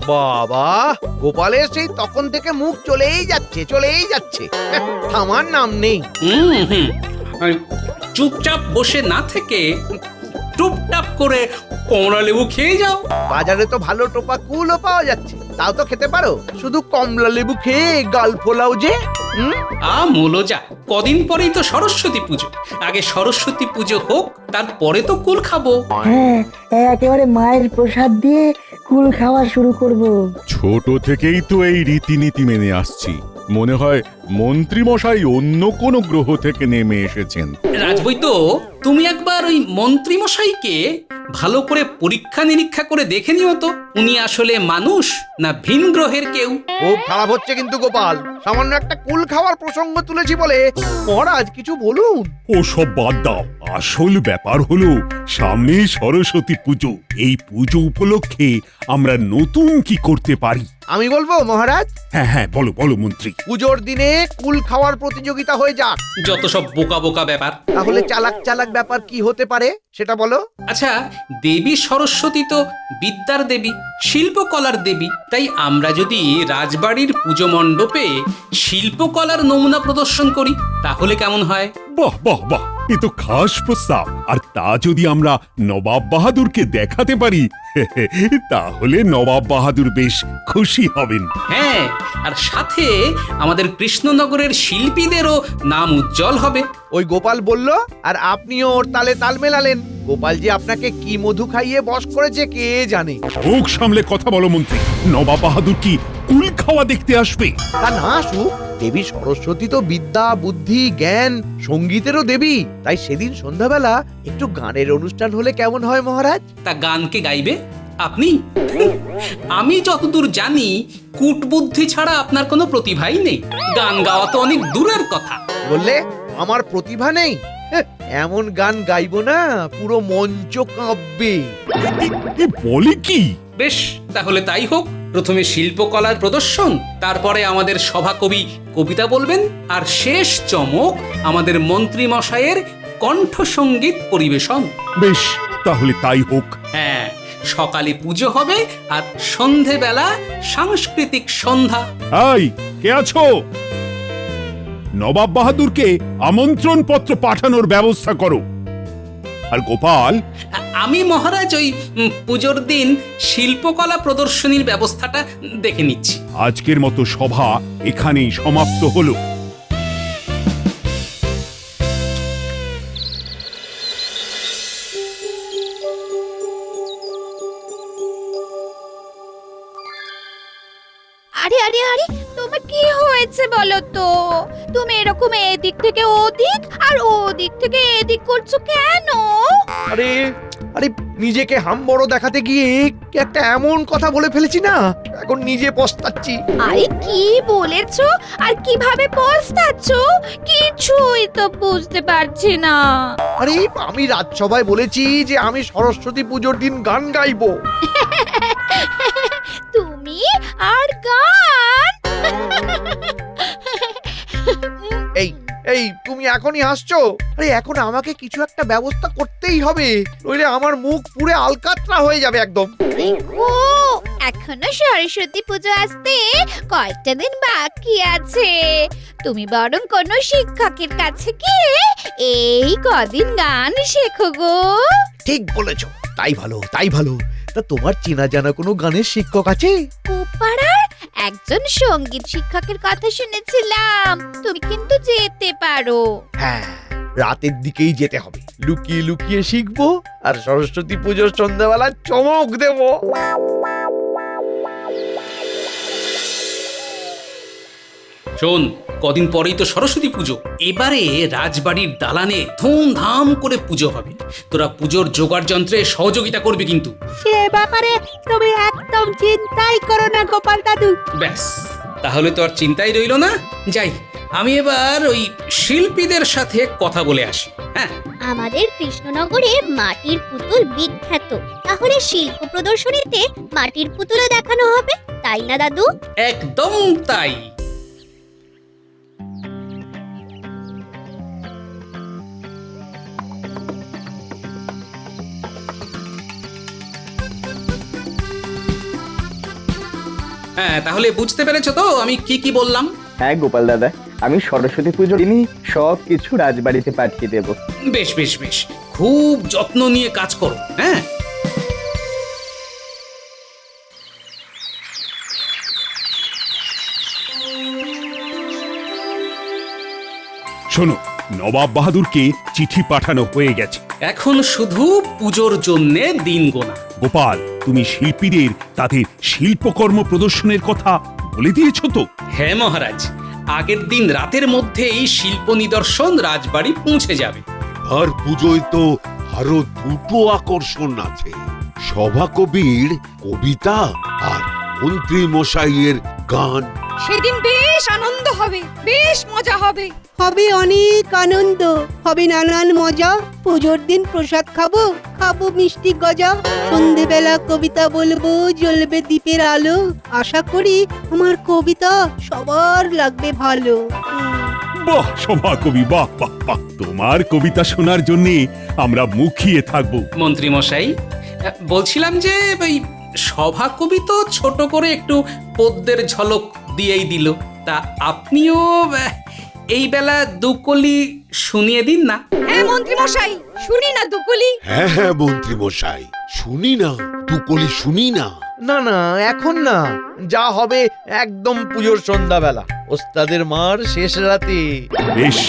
বাবা, গোপালের সেই তখন থেকে মুখ চলেই যাচ্ছে থামার নাম নেই। হুম হুম আর চুপচাপ বসে না থেকে টুপটাপ করে কমলা লেবু খেয়ে যাও। বাজারে তো ভালো টোপা কুলও পাওয়া যাচ্ছে, তাও তো খেতে পারো। শুধু কমলা লেবু খেয়ে গাল ফোলাও যে। মোলো যা, কদিন পরেই তো সরস্বতী পুজো। আগে সরস্বতী পুজো হোক, তারপরে তো কুল খাবো। হ্যাঁ, একেবারে মায়ের প্রসাদ দিয়ে কুল খাওয়া শুরু করব। ছোট থেকেই তো এই রীতিনীতি মেনে আসছি। মনে হয় মন্ত্রী মশাই অন্য কোনো গ্রহ থেকে নেমে এসেছেন। রাজবৈদ্য, তুমি একবার ওই মন্ত্রী মশাইকে ভালো করে পরীক্ষা নিরীক্ষা করে দেখে নিও তো, উনি আসলে মানুষ না ভিন গ্রহের কেউ। খুব খারাপ হচ্ছে কিন্তু গোপাল, সামান্য একটা কুল খাওয়ার প্রসঙ্গ তুলেছি বলে মহারাজ কিছু বলুন। ও সব বাদ দাও, আসল ব্যাপার হলো সামনেই সরস্বতী পুজো। এই পুজো উপলক্ষে আমরা নতুন কি করতে পারি? আমি বলবো মহারাজ, হ্যাঁ হ্যাঁ, বলো বলো মন্ত্রী। পুজোর দিনে কুল খাওয়ার প্রতিযোগিতা হয়ে যাক। যত সব বোকা বোকা ব্যাপার। তাহলে চালাক চালাক ব্যাপার কি হতে পারে সেটা বলো। আচ্ছা, দেবী সরস্বতী তো বিদ্যার দেবী, শিল্পকলার দেবী। তাই আমরা যদি রাজবাড়ির পুজো মণ্ডপে শিল্পকলার নমুনা প্রদর্শন করি তাহলে কেমন হয়? বাহ বাহ বাহ, এ তো খাস প্রস্তাব। আর তা যদি আমরা নবাব বাহাদুরকে দেখাতে পারি তাহলে নবাব বাহাদুর বেশ খুশি হবেন। হ্যাঁ, আর সাথে আমাদের কৃষ্ণনগরের শিল্পীদেরও নাম উজ্জ্বল হবে। ওই গোপাল বলল, আর আপনিও ওর তালে তাল মেলালেন। গোপাল যে আপনাকে কি মধু খাইয়ে বশ করেছে কে জানে। মুখ সামলে কথা বলো মন্ত্রী। নবাব বাহাদুর কি কুল খাওয়া দেখতে আসবে? তা না আসুক, দেবী সরস্বতী তো বিদ্যা, বুদ্ধি, জ্ঞান, সঙ্গীতেরও দেবী। তাই সেদিন সন্ধ্যাবেলা একটু গানের অনুষ্ঠান হলে কেমন হয় মহারাজ? তা গান কে গাইবে? আপনি? আমি যতদূর জানি কূটবুদ্ধি ছাড়া আপনার কোনো প্রতিভাই নেই। গান গাওয়া তো অনেক দূরের কথা। বললে আমার প্রতিভা নেই? এমন গান গাইবো না পুরো মঞ্চ কাঁপবে। এ বলে কি? বেশ, তাহলে তাই হোক। প্রথমে শিল্পকলার প্রদর্শন, তারপরে আমাদের সভাকবি কবিতা বলবেন, আর শেষ চমক আমাদের মন্ত্রী মশাইয়ের কণ্ঠসঙ্গীত পরিবেশন। বেশ, তাহলে তাই হোক। হ্যাঁ, সকালে পুজো হবে আর সন্ধেবেলা সাংস্কৃতিক সন্ধ্যা। এই, কে আছো? নবাব বাহাদুরকে আমন্ত্রণ পত্র পাঠানোর ব্যবস্থা করো। আর গোপাল, আমি মহারাজ ওই পুজোর দিন শিল্পকলা প্রদর্শনীর ব্যবস্থাটা দেখে নিচ্ছি। আজকের মতো সভা এখানেই সমাপ্ত হলো। আরে আরে আরে, তোমার কি হয়েছে বলো তো? তুমি এরকম এদিক থেকে ওদিক আর ওদিক থেকে এদিক করছো কেন? আরে আরে, নিজেকে হাম বড় দেখাতে গিয়ে একটা এমন কথা বলে ফেলেছি না, এখন নিজে পস্তাচ্ছি। আরে কি বলেছো আর কিভাবে পস্তাচ্ছো কিছুই তো বুঝতে পারছি না। আরে আমি রাজসভায় বলেছি যে আমি সরস্বতী পুজোর দিন গান গাইবো। তুমি আর গান? এই এই তুমি এখনই হাসছো? আরে এখন আমাকে কিছু একটা ব্যবস্থা করতেই হবে, নইলে আমার মুখ পুরো আলকাতরা হয়ে যাবে একদম। দেখো, এখনো সরস্বতী পুজো আসতে কয়েকটা দিন বাকি আছে। তুমি বরং কোনো শিক্ষকের কাছে গিয়ে এই কদিন গান শেখো গো। ঠিক বলেছো, তাই ভালো তাই ভালো। তা তোমার চেনা জানা কোনো গানের শিক্ষক আছে? পাড়ার একজন সঙ্গীত শিক্ষকের কথা শুনেছিলাম, তুমি কিন্তু যেতে পারো। হ্যাঁ, রাতের দিকেই যেতে হবে। লুকিয়ে লুকিয়ে শিখবো আর সরস্বতী পুজোর সন্ধ্যাবেলা চমক দেবো। শোন, কদিন পরেই তো সরস্বতী পুজো। এবারে রাজবাড়ির দালানে ধুমধাম করে পুজো হবে। তোরা পুজোর জোগাড় যন্ত্রে সহযোগিতা করবি কিন্তু। সে ব্যাপারে তুমি একদম চিন্তাই করো না গোপাল দাদু। ব্যাস, তাহলে তো আর চিন্তাই রইল না। যাই, আমি এবার ওই শিল্পীদের সাথে কথা বলে আসি। হ্যাঁ, আমাদের কৃষ্ণনগরে মাটির পুতুল বিখ্যাত, তাহলে শিল্প প্রদর্শনীতে মাটির পুতুলও দেখানো হবে, তাই না দাদু? একদম তাই। হ্যাঁ, তাহলে বুঝতে পেরেছো তো আমি কি কি বললাম? হ্যাঁ গোপাল দাদা, আমি সরস্বতী পুজোর দিনই সব কিছু রাজবাড়িতে পাঠিয়ে দেব। বেশ বেশ বেশ, খুব যত্ন নিয়ে কাজ করো। হ্যাঁ, শোনো, নবাব বাহাদুরকে চিঠি পাঠানো হয়ে গেছে। এখন শুধু পুজোর জন্যে দিন গোনা। গোপাল, তুমি শিল্পীদের তাদের শিল্পকর্ম প্রদর্শনের কথা বলে দিয়েছো তো? হ্যাঁ মহারাজ, আগের দিন রাতের মধ্যেই শিল্প নিদর্শন রাজবাড়ি পৌঁছে যাবে। আর পুজোয় তো আরো দুটো আকর্ষণ আছে, সভাকবির কবিতা আর মন্ত্রী মশাইয়ের গান। সেদিন বেশ আনন্দ হবে, বেশ মজা হবে। হবে অনেক আনন্দ, হবে নানান মজা। পুজোর দিন প্রসাদ খাবো, খাবো মিষ্টি গজা। সন্ধেবেলা কবিতা বলবো, জ্বলবে দ্বীপের আলো। আশা করি আমার কবিতা সবার লাগবে ভালো। বাহ সভাকবি, বাহ বাহ বাহ! তোমার কবিতা শোনার জন্য আমরা মুখিয়ে থাকবো। মন্ত্রী মশাই, বলছিলাম যে ওই সভাকবি তো ছোট করে একটু পদ্যের ঝলক দিয়েই দিল, তা আপনিও এই বেলা দুকলি শুনিয়ে দিন না। হ্যাঁ মন্ত্রী মশাই, শুনি না দুকুলি। হ্যাঁ হ্যাঁ মন্ত্রী মশাই, শুনি না, দুকলি শুনি না। না না, এখন না, যা হবে একদম পুজোর সন্ধ্যাবেলা, ওস্তাদের মার শেষ রাতে। বেশ,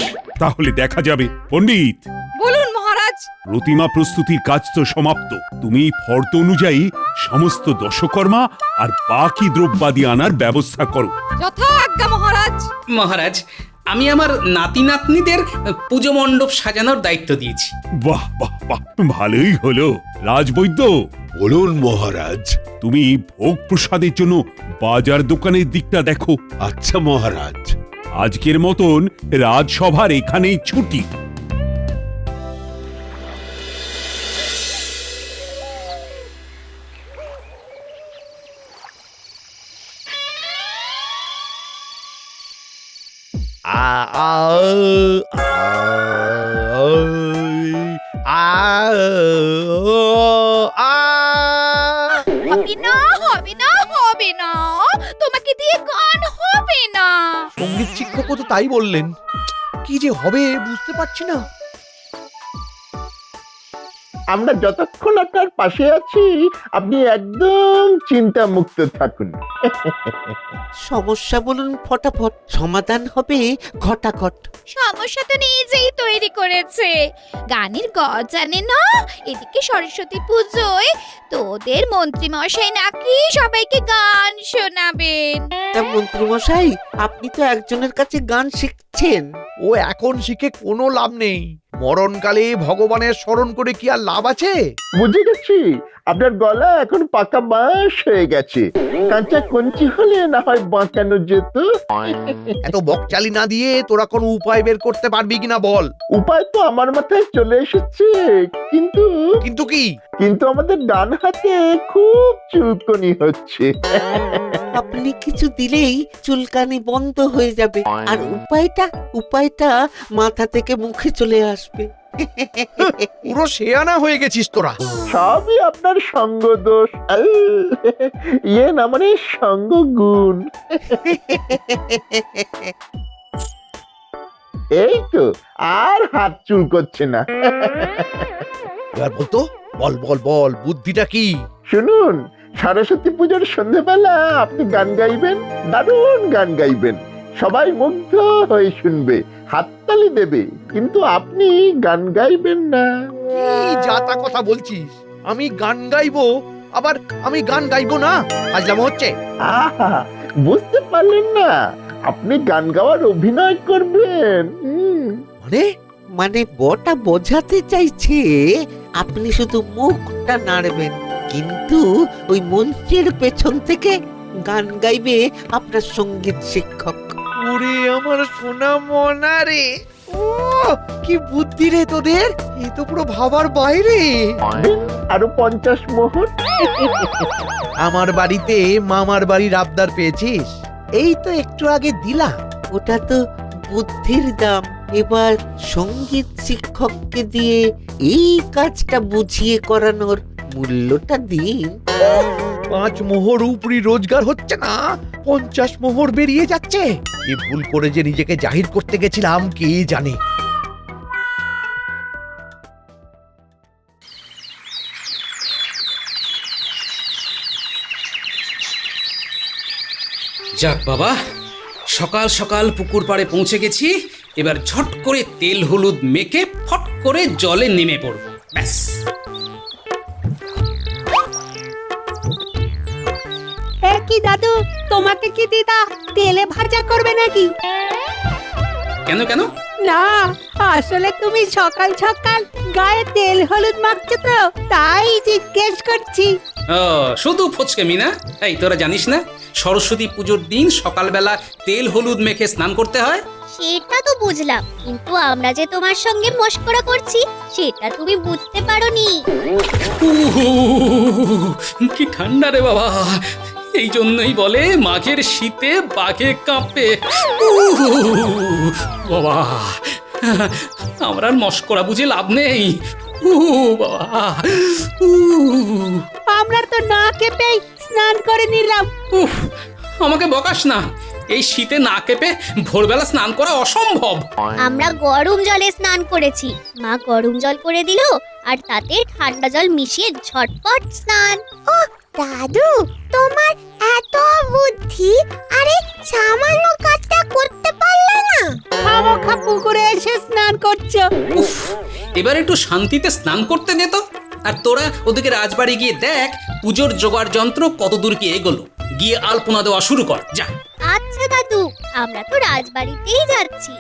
তাহলে দেখা যাবে। পণ্ডিত, বলুন মহারাজ। প্রতিমা প্রস্তুতির কাজ তো সমাপ্ত। তুমি ফর্দ অনুযায়ী সমস্ত দশকর্মা আর বাকি দ্রব্যাদি আনার ব্যবস্থা করো। যথা আজ্ঞা মহারাজ। মহারাজ, আমি আমার নাতি নাতনিদের পুজো মণ্ডপ সাজানোর দায়িত্ব দিয়েছি। বাহ বাহ বাহ, ভালোই হলো। রাজবৈদ্য, বলুন মহারাজ। তুমি ভোগ প্রসাদের জন্য বাজার দোকানের দিকটা দেখো। আচ্ছা মহারাজ। আজকের মতন রাজসভার এখানেই ছুটি। আ আ আ আ আ হবে না, হবে না, হবে না, তোমাকে দিয়ে গান হবে না। সঙ্গীত শিক্ষকও তো তাই বললেন। কি যে হবে বুঝতে পারছি না। আমরা যতক্ষণ আপনার পাশে আছি, আপনি একদম চিন্তা মুক্ত থাকুন। সমস্যা বলুন ফটাফট, সমাধান হবে ঘটাঘট। সমস্যা তো নিজেই তৈরি করেছে। গানের গজ জানে না, এদিকে সরস্বতী পুজোয় তোদের মন্ত্রী মশাই নাকি সবাইকে গান শোনাবেন। তা মন্ত্রী মশাই, আপনি তো একজনের কাছে গান শিখছেন। ও এখন শিখে কোনো লাভ নেই। মরণকালে ভগবানের স্মরণ করে কি আর লাভ আছে? বুঝে গেছি, আপনার গলা এখন পাকা বাঁশ হয়ে গেছে। কাঁচা কঞ্চি হলে না হয় বাঁচানো যেত। এত বকচালি না দিয়ে তোরা কোনো উপায় বের করতে পারবি কিনা বল। উপায় তো আমার মাথায় চলে এসেছে, কিন্তু কিন্তু কি? কিন্তু আমাদের ডান হাতে খুব চুলকনি হচ্ছে। আপনি কিছু দিলেই চুলকানি বন্ধ হয়ে যাবে, আর উপায়টা মাথা থেকে মুখে চলে আসবে। পুরো শেয়ানা হয়ে গেছিস তোরা। সবই আপনার সঙ্গ দোষ, ইয়ে না মানে সঙ্গ গুণ। এই তো আর হাত চুল করছে না। এবার বলতো, বল বল বল, বুদ্ধিটা কি? শুনুন, সরস্বতী পুজোর সন্ধ্যেবেলা আপনি গান গাইবেন, দারুণ গান গাইবেন। সবাই মুগ্ধ হয়ে শুনবে, হাততালি দেবে, কিন্তু আপনি গান গাইবেন না। কি যাতা কথা বলছিস? আমি গান গাইবো, আবার আমি গান গাইবো না? ফাজলামো হচ্ছে। আহা, বুঝতে পারলেন না? আপনি গান গাওয়ার অভিনয় করবেন। মানে বটা বোঝাতে চাইছে আপনি শুধু মুখটা নাড়বেন, কিন্তু ওই মঞ্চের পেছন থেকে গান গাইবে আপনার সঙ্গীত শিক্ষক। ওরে আমার সোনা মনা রে, ও কি বুদ্ধি রে তোদের! এ তো পুরো ভাবার বাইরে। আরো 50 মোহর। আমার বাড়িতে মামার বাড়ির আবদার পেয়েছিস? এই তো একটু আগে দিলাম। ওটা তো বুদ্ধির দাম। এবার সঙ্গীত শিক্ষককে দিয়ে এই কাজটা বুঝিয়ে করানোর মূল্যটা দিন। 5 মোহর উপরি রোজগার হচ্ছে না, 50 মোহর বেরিয়ে যাচ্ছে। কি ভুল করে যে নিজেকে জাহির করতে গেছিলাম কে জানে। যাক বাবা, সকাল সকাল পুকুর পাড়ে পৌঁছে গেছি। এবার ঝট করে তেল হলুদ মেখে ফট করে জলে নেমে পড়ব, ব্যাস। কি দাদু, তোমাকে কি দিদা তেলে ভাজা করবে নাকি? কেন কেন? না, আসলে তুমি সকাল সকাল গায়ে তেল হলুদ মাখছো তো, তাই জিজ্ঞেস করছি। ও, শুধু ফচকেমি না? এই তোরা জানিস না সরস্বতী পুজোর দিন সকালবেলা তেল হলুদ মেখে স্নান করতে হয়? সেটা তো বুঝলাম, কিন্তু আমরা যে তোমার সঙ্গে মশকরা করছি সেটা তুমি বুঝতে পারোনি। কি ঠান্ডা রে বাবা! এই জন্যই বলে মাঘের শীতে বাঘে কাঁপে। বাবা, আমরা আর মশকরা বুঝে লাভ নেই। বাবা, আমরা তো না কেঁপেই স্নান করে নিলাম। উফ, আমাকে বকাস না। এই শীতে না কেঁপে ভোরবেলা স্নান করা অসম্ভব। আমরা গরম জলে স্নান করেছি, মা গরম জল করে দিল আর তাতে ঠান্ডা জল মিশিয়ে ঝটপট স্নান। ও দাদু, তোমার এত বুদ্ধি, আরে সামান্য কাজটা করতে পারলে না? খামোখা পুকুরে এসে স্নান করছো। উফ, এবার একটু শান্তিতে স্নান করতে দে তো। আর তোরা ওদিকে রাজবাড়ি গিয়ে দেখ পুজোর জোগাড় যন্ত্র কত দূর কি এগোলো। গিয়ে আলপনা দেওয়া শুরু কর, যা। আচ্ছা দাদু, আমরা তো রাজবাড়িতেই যাচ্ছি।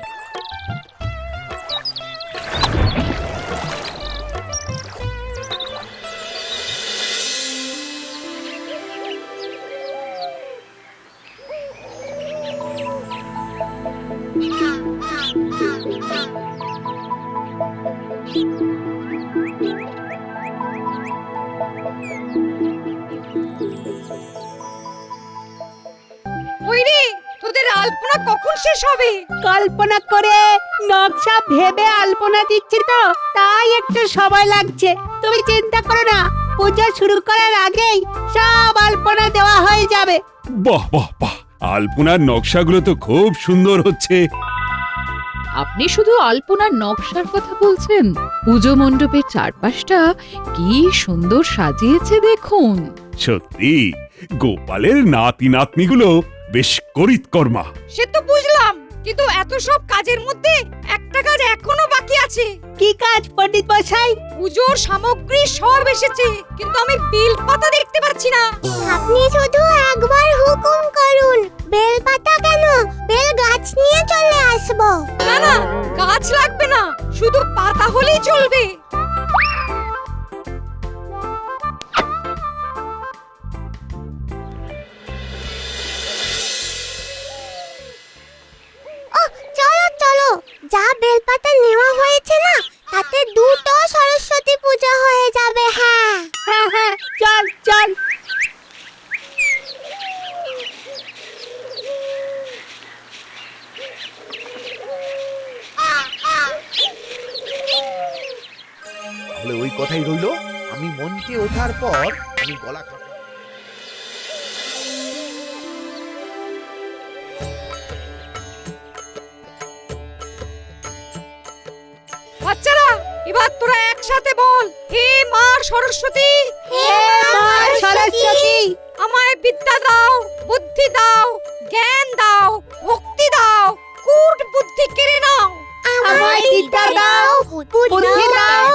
ওই রে, তোদের আলপনা কখন শেষ হবে? কল্পনা করে নকশা ভেবে আলপনা দিচ্ছি তো, তাই একটু সময় লাগছে। তুমি চিন্তা করো না, পূজা শুরু করার আগেই সব আলপনা দেওয়া হয়ে যাবে। বাহ বাহ বাহ, আলপনার নকশাগুলো তো খুব সুন্দর হচ্ছে। আপনি শুধু আলপনার নকশার কথা বলছেন? পুজো মণ্ডপের চারপাশটা কি সুন্দর সাজিয়েছে দেখুন। সত্যি গোপালের নাতি নাতনিগুলো বেশ করিতকর্মা। সে তো বুঝলাম, কিন্তু এত সব কাজের মধ্যে একটা কাজ এখনো বাকি আছে। কি কাজ পণ্ডিত মশাই? পুজোর সামগ্রী সব এসেছে, কিন্তু আমি বেল পাতা দেখতে পাচ্ছি না। আপনি শুধু একবার হুকুম করুন। বেল পাতা কেন, বেল গাছ নিয়ে চলে আসবো। না না, গাছ লাগবে না, শুধু পাতা হলেই চলবে। চলো চলো, যা বেলপাতা নেওয়া হয়েছে না, তাতে দুটো সরস্বতী পূজা হয়ে যাবে। হ্যাঁ হ্যাঁ হ্যাঁ, চল চল। তাহলে ওই কথাই রইলো, আমি মঞ্চে ওঠার পর আমি গলা খাবো। বাচ্চারা, এবার তোরা একসাথে বল, হে মা সরস্বতী, হে মা সরস্বতী, আমায় বিদ্যা দাও, বুদ্ধি দাও, জ্ঞান দাও, ভক্তি দাও, কূট বুদ্ধি কেড়ে নাও। আমায় বিদ্যা দাও, বুদ্ধি দাও,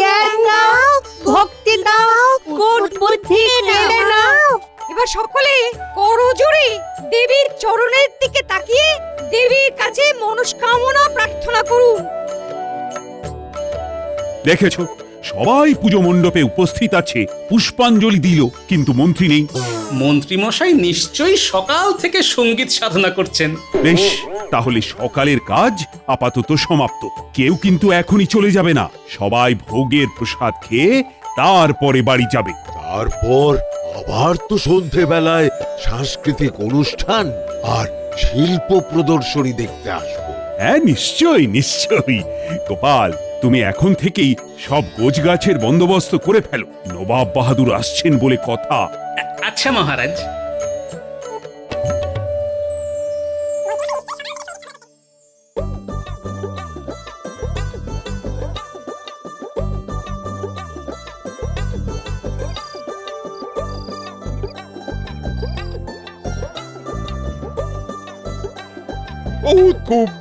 জ্ঞান দাও, ভক্তি দাও, কূট বুদ্ধি কেড়ে নাও। এবার সকলে করজোড়ে দেবীর চরণের দিকে তাকিয়ে দেবীর কাছে মনস্কামনা প্রার্থনা করুন। দেখেছো, সবাই পুজো মণ্ডপে উপস্থিত আছে, পুষ্পাঞ্জলি দিল, কিন্তু মন্ত্রী নেই। মন্ত্রী মশাই নিশ্চয়ই সকাল থেকে সঙ্গীত সাধনা করছেন। বেশ, তাহলে সকালের কাজ আপাতত সমাপ্ত। কেউ কিন্তু এখনই চলে যাবে না, সবাই ভোগের প্রসাদ খেয়ে তারপরে বাড়ি যাবে। তারপর আবার তো সন্ধেবেলায় সাংস্কৃতিক অনুষ্ঠান আর শিল্প প্রদর্শনী দেখতে আসবো। হ্যাঁ, নিশ্চয়ই নিশ্চয়ই। গোপাল, তুমি এখন থেকেই সব গোছগাছের বন্দোবস্ত করে ফেলো। নবাব বাহাদুর আসছেন বলে কথা। আচ্ছা মহারাজ।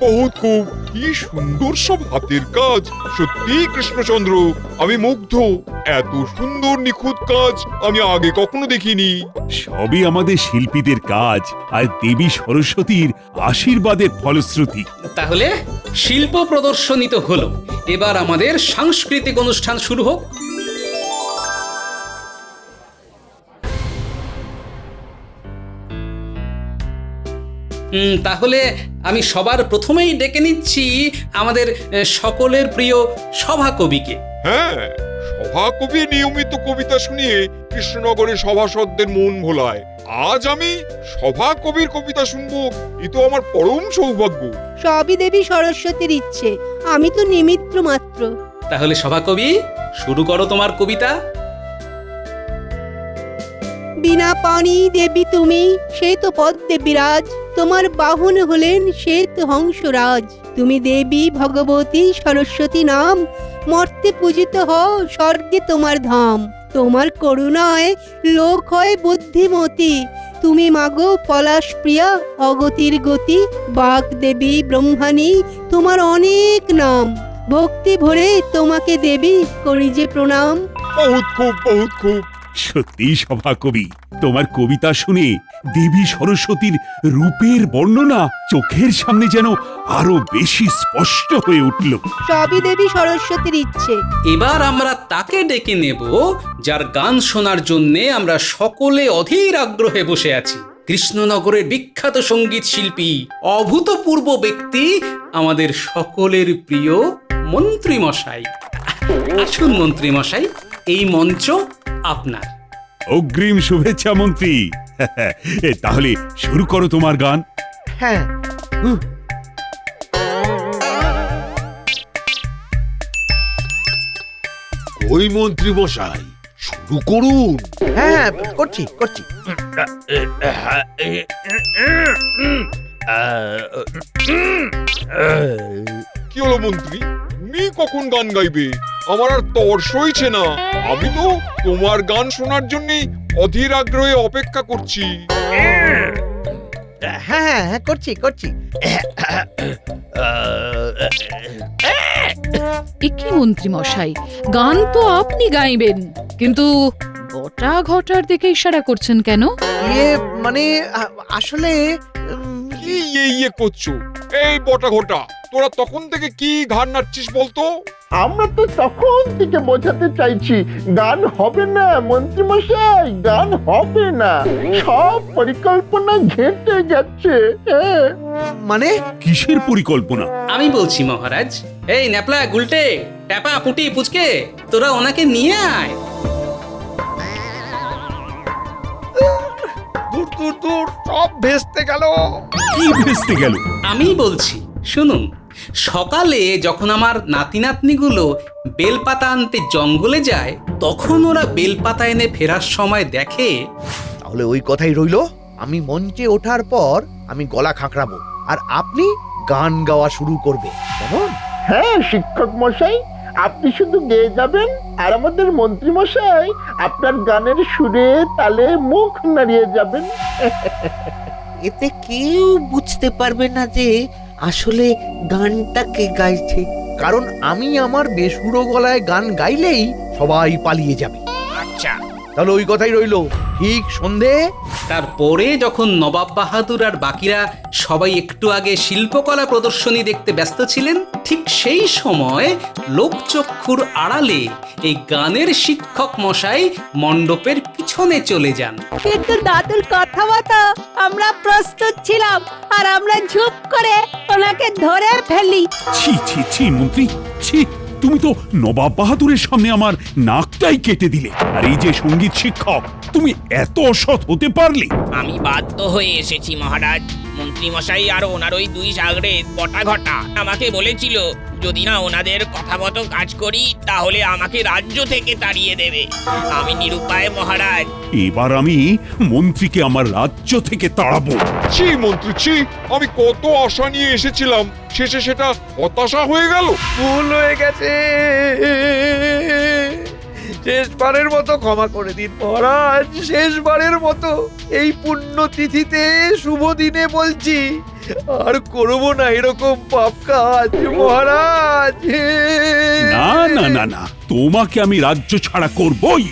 বহুত খুব কি সুন্দর সব হাতের কাজ। সত্যি কৃষ্ণচন্দ্র, আমি মুগ্ধ। এত সুন্দর নিখুঁত কাজ আমি আগে কখনো দেখিনি। সবই আমাদের শিল্পীদের কাজ আর দেবী সরস্বতীর আশীর্বাদের ফলশ্রুতি। তাহলে শিল্প প্রদর্শনী তো হলো, এবার আমাদের সাংস্কৃতিক অনুষ্ঠান শুরু হোক। তাহলে আমি সবার প্রথমেই ডেকে নিচ্ছি আমাদের সকলের প্রিয় সভাকবিকে। হ্যাঁ, সভাকবি নিয়মিত কবিতা শুনিয়ে কৃষ্ণনগরের সভাসদদের মন ভোলায়। আজ আমি সভাকবির কবিতা শুনবো, এ তো আমার পরম সৌভাগ্য। সবই দেবী সরস্বতীর ইচ্ছে, আমি তো নিমিত্ত মাত্র। তাহলে সভাকবি শুরু করো তোমার কবিতা। বিনা পানি দেবী তুমি, সে তো পদ্মে বিরাজ, তোমার বাহন হলেন শ্বেত হংসরাজ। তুমি দেবী ভগবতী সরস্বতী নাম, মর্তে পূজিত হও স্বর্গে তোমার ধাম। তোমার করুণায় লোক হয় বুদ্ধিমতী, তুমি মাগো পলাশ প্রিয়া অগতির গতি। বাগ দেবী ব্রহ্মাণী তোমার অনেক নাম, ভক্তি ভরে তোমাকে দেবী করি যে প্রণাম। বহুত খুব, বহুত খুব। সত্যি সভাকবি, তোমার কবিতা শুনে দেবী সরস্বতীর রূপের বর্ণনা চোখের সামনে যেন আরো বেশি স্পষ্ট হয়ে উঠল। সবই দেবী সরস্বতীর ইচ্ছে। এবার আমরা তাকে ডেকে নেব যার গান শোনার জন্য আমরা সকলে অধীর আগ্রহে বসে আছি। কৃষ্ণনগরের বিখ্যাত সঙ্গীত শিল্পী, অভূতপূর্ব ব্যক্তি, আমাদের সকলের প্রিয় মন্ত্রী মশাই। আসুন মন্ত্রী মশাই, এই মঞ্চ আপনার। অগ্রিম শুভেচ্ছা মন্ত্রী। তাহলে শুরু করো তোমার গান। হ্যাঁ, ওই মন্ত্রী মশাই শুরু করুন। হ্যাঁ, করছি করছি। কি হলো মন্ত্রী, তুমি কখন গান গাইবে? আমার আর তর সইছে না। আমি তো তোমার গান শোনার জন্যই অধীর আগ্রহে অপেক্ষা করছি। হ্যাঁ হ্যাঁ হ্যাঁ, করছি করছি। একি মন্ত্রী মশাই, গান তো আপনি গাইবেন, কিন্তু গোটা ঘটার দিকে ইশারা করছেন কেন? মানে আসলে কি ইয়ে করছো? এই বটা ঘটা, তোরা তখন থেকে কি ঘাড় নাড়ছিস বলতো? আমরা তো তখন থেকে বোঝাতে চাইছি গান হবে না মন্ত্রী মশাই, গান হবে না। সব পরিকল্পনা ঘেঁটে যাচ্ছে। মানে কিসের পরিকল্পনা? আমি বলছি মহারাজ। এই ন্যাপলা, গুলটে, ট্যাপা, পুটি, পুচকে, তোরা ওনাকে নিয়ে আয়। দূর দূর দূর, সব ভেস্তে গেল। কি ভেস্তে গেল? আমি বলছি, শুনুন। সকালে যখন আমার নাতি নাতনিগুলো বেলপাতা আনতে জঙ্গলে যায়, তখন ওরা বেলপাতা এনে ফেরার সময় দেখে। তাহলে ওই কথাই রইলো, আমি মঞ্চে ওঠার পর আমি গলা খাঁকড়াবো আর আপনি গান গাওয়া শুরু করবে, কেমন? হ্যাঁ শিক্ষক মশাই, আপনি শুধু গেয়ে যাবেন আর আমাদের মন্ত্রী মশাই আপনার গানের সুরে তালে মুখ নাড়িয়ে যাবেন। এতে কেউ বুঝতে পারবে না যে আসলে গানটা কে গাইছে, কারণ আমি আমার বেসুরো গলায় গান গাইলেই সবাই পালিয়ে যাবে। আচ্ছা, তাহলে ওই কথাই রইলো, ঠিক সন্ধে। তারপরে যখন নবাব বাহাদুর আর বাকিরা সবাই একটু আগে শিল্পকলা প্রদর্শনী দেখতে ব্যস্ত ছিলেন, ঠিক সেই সময় লোকচক্ষুর আড়ালে এই গানের শিক্ষক মশাই মণ্ডপের পিছনে চলে যান। কিন্তু দাদুর কথাবার্তা আমরা প্রস্তুত ছিলাম আর আমরা ঝুপ করে ওনাকে ধরে ফেলি। ছি ছি ছি মন্ত্রী, ছি! তুমি তো নবাব বাহাদুরের সামনে আমার নাকটাই কেটে দিলে। আর এই যে সঙ্গীত শিক্ষক, তুমি এত অসৎ হতে পারলে? আমি বাধ্য হয়ে এসেছি মহারাজ। মন্ত্রী মশাই আর ওনার ওই দুই সাগরে বটা ঘটা আমাকে বলেছিল যদি না ওনাদের কথা মতো কাজ করি তাহলে আমাকে রাজ্য থেকে তাড়িয়ে দেবে। আমি নিরুপায় মহারাজ। এবার আমি মন্ত্রীকে আমার রাজ্য থেকে তাড়াবো। ছি মন্ত্রী ছি, আমি কত আশা নিয়ে এসেছিলাম, শেষে সেটা হতাশা হয়ে গেল। ভুল হয়ে গেছে, শেষবারের মতো ক্ষমা করে দিন মহারাজ, শেষবারের মতো। এই পুণ্যতিথিতে শুভ দিনে বলছি, আর করবো না এরকম পাপ কাজ মহারাজ। না না না না, তোমাকে আমি রাজ্য ছাড়া করবই।